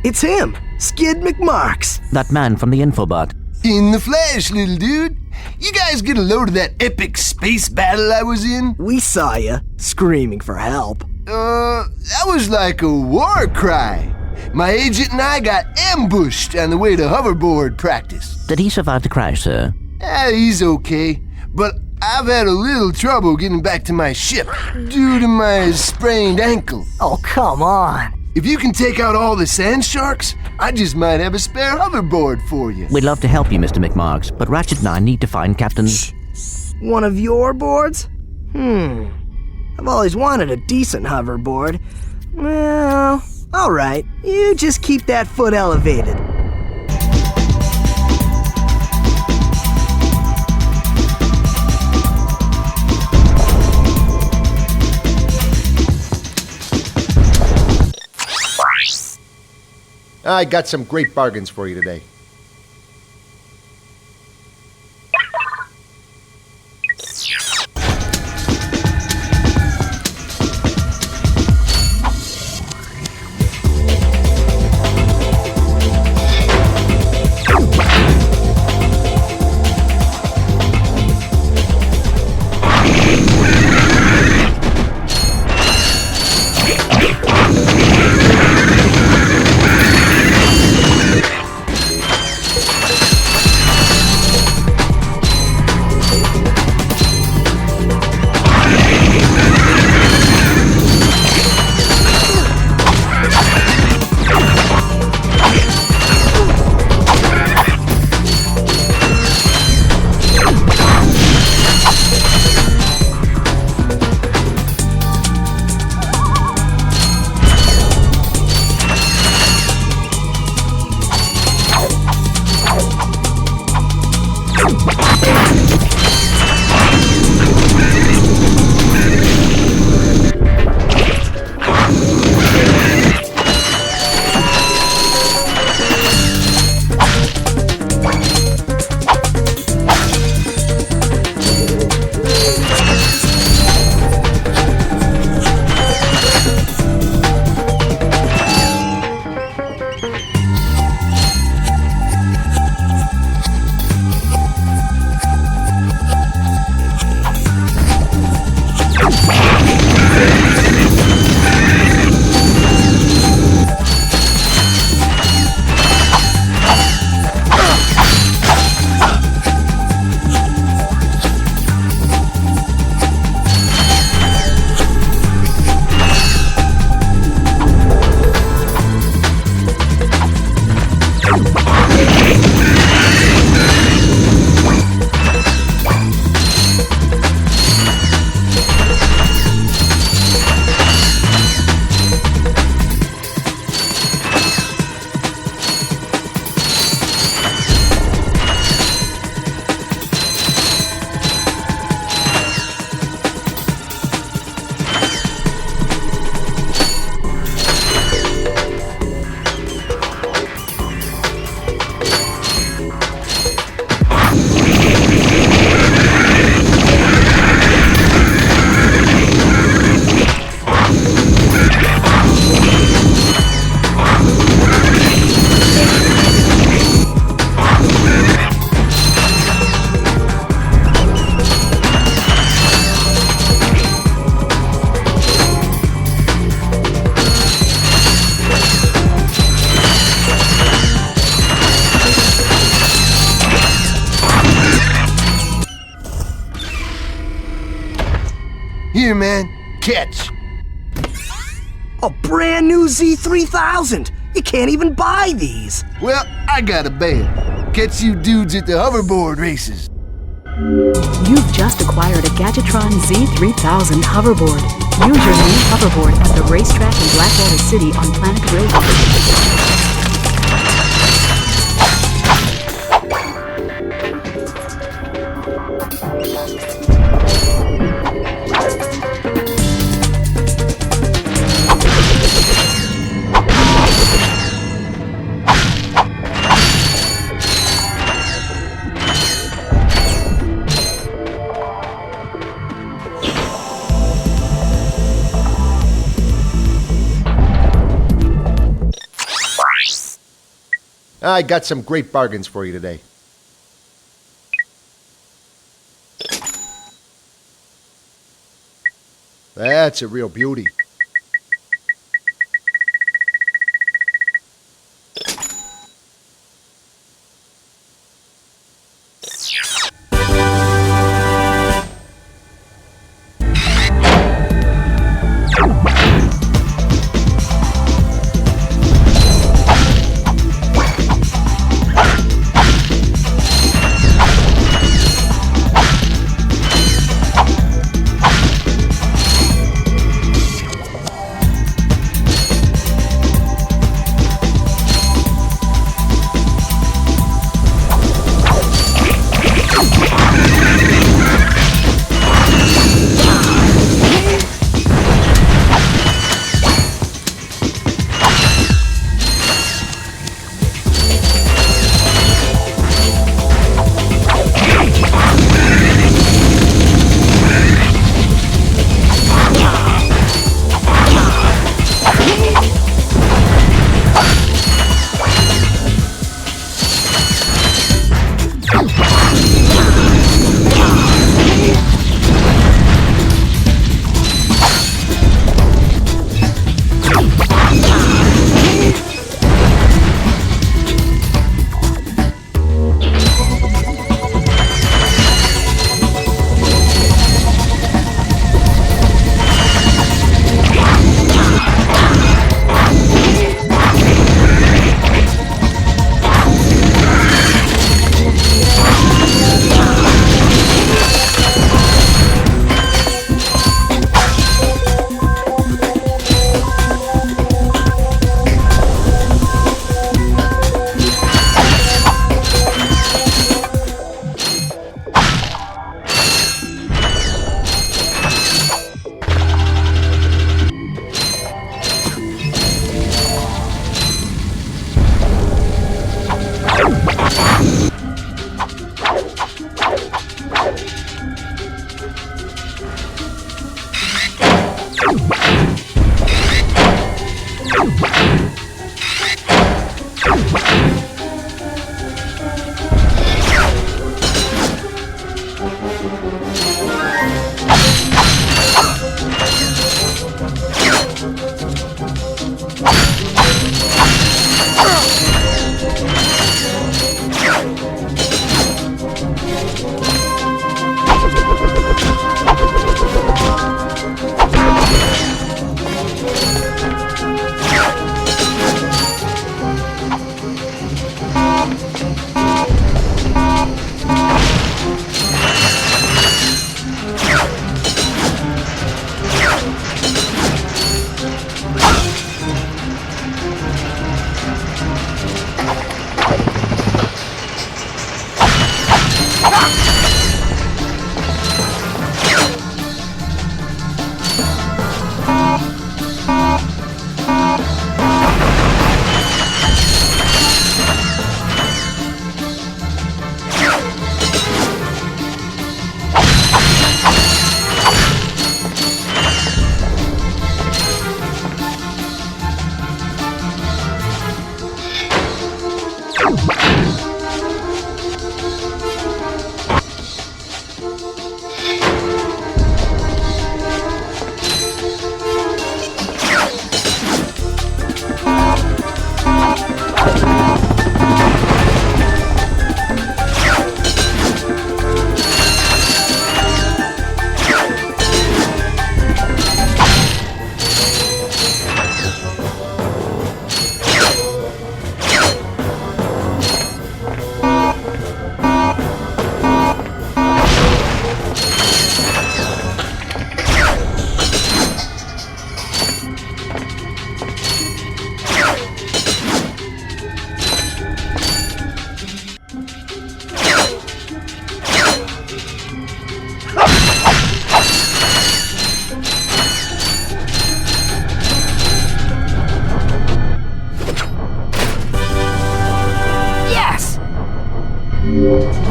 It's him, Skid McMarks. That man from the infobot. In the flesh, little dude. You guys get a load of that epic space battle I was in? We saw ya, screaming for help. That was like a war cry. My agent and I got ambushed on the way to hoverboard practice. Did he survive the crash, sir? He's okay, but I've had a little trouble getting back to my ship due to my sprained ankle. Oh, come on. If you can take out all the sand sharks, I just might have a spare hoverboard for you. We'd love to help you, Mr. McMarks, but Ratchet and I need to find Captain... One of your boards? I've always wanted a decent hoverboard. Well, alright. You just keep that foot elevated. I got some great bargains for you today. Here, man. Catch. A brand new Z3000! You can't even buy these! Well, I got a bail. Catch you dudes at the hoverboard races. You've just acquired a Gadgetron Z3000 hoverboard. Use your new hoverboard at the racetrack in Blackwater City on Planet Railroad. I got some great bargains for you today. That's a real beauty.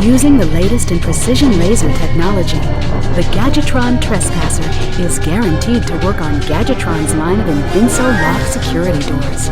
Using the latest in precision laser technology, the Gadgetron Trespasser is guaranteed to work on Gadgetron's line of Invinso lock security doors.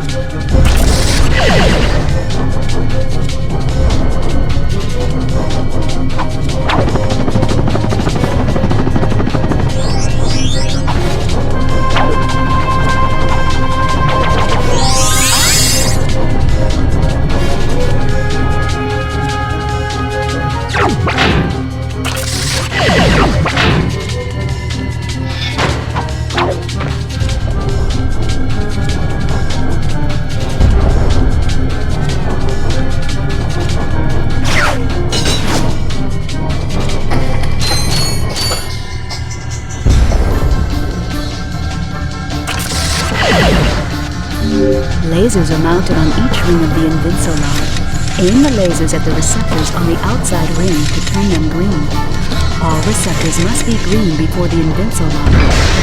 Lasers are mounted on each ring of the Invincilock. Aim the lasers at the receptors on the outside ring to turn them green. All receptors must be green before the Invincilock.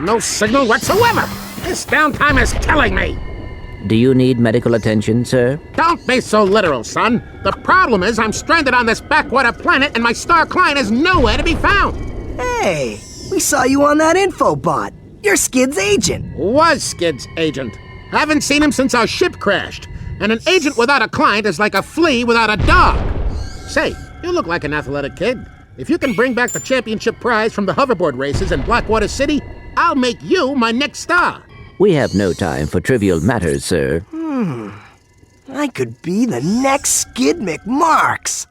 No signal whatsoever. This downtime is killing me. Do you need medical attention, sir? Don't be so literal, son. The problem is I'm stranded on this backwater planet and my star client is nowhere to be found. Hey, we saw you on that info bot. You're Skid's agent. Was Skid's agent. Haven't seen him since our ship crashed. And an agent without a client is like a flea without a dog. Say, you look like an athletic kid. If you can bring back the championship prize from the hoverboard races in Blackwater City, I'll make you my next star. We have no time for trivial matters, sir. I could be the next Skid McMarks.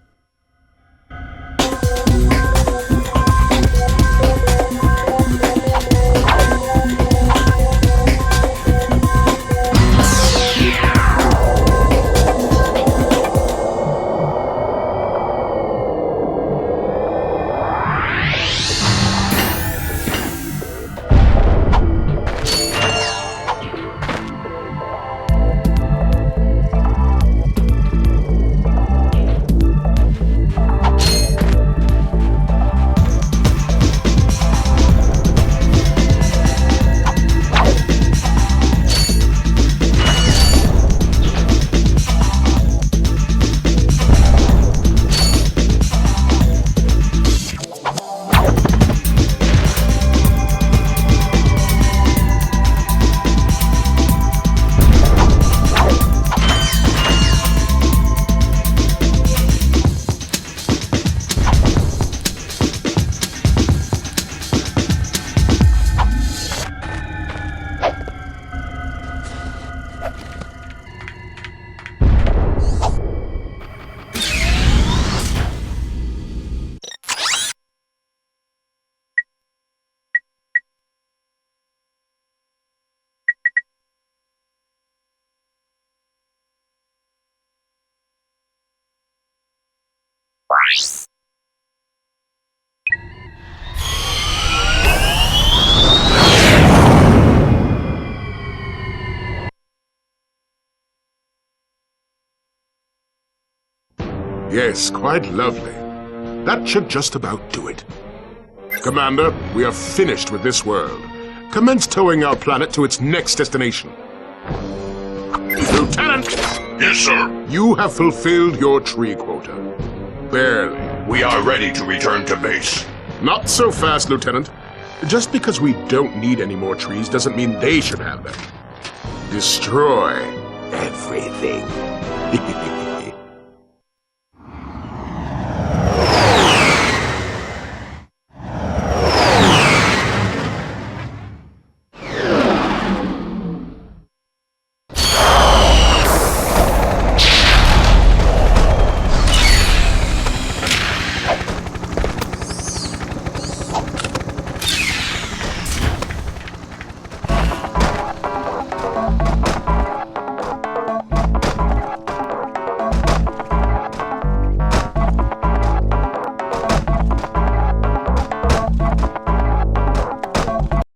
Yes, quite lovely. That should just about do it. Commander, we are finished with this world. Commence towing our planet to its next destination. Lieutenant! Yes, sir. You have fulfilled your tree quota. Barely. We are ready to return to base. Not so fast, Lieutenant. Just because we don't need any more trees doesn't mean they should have them. Destroy everything.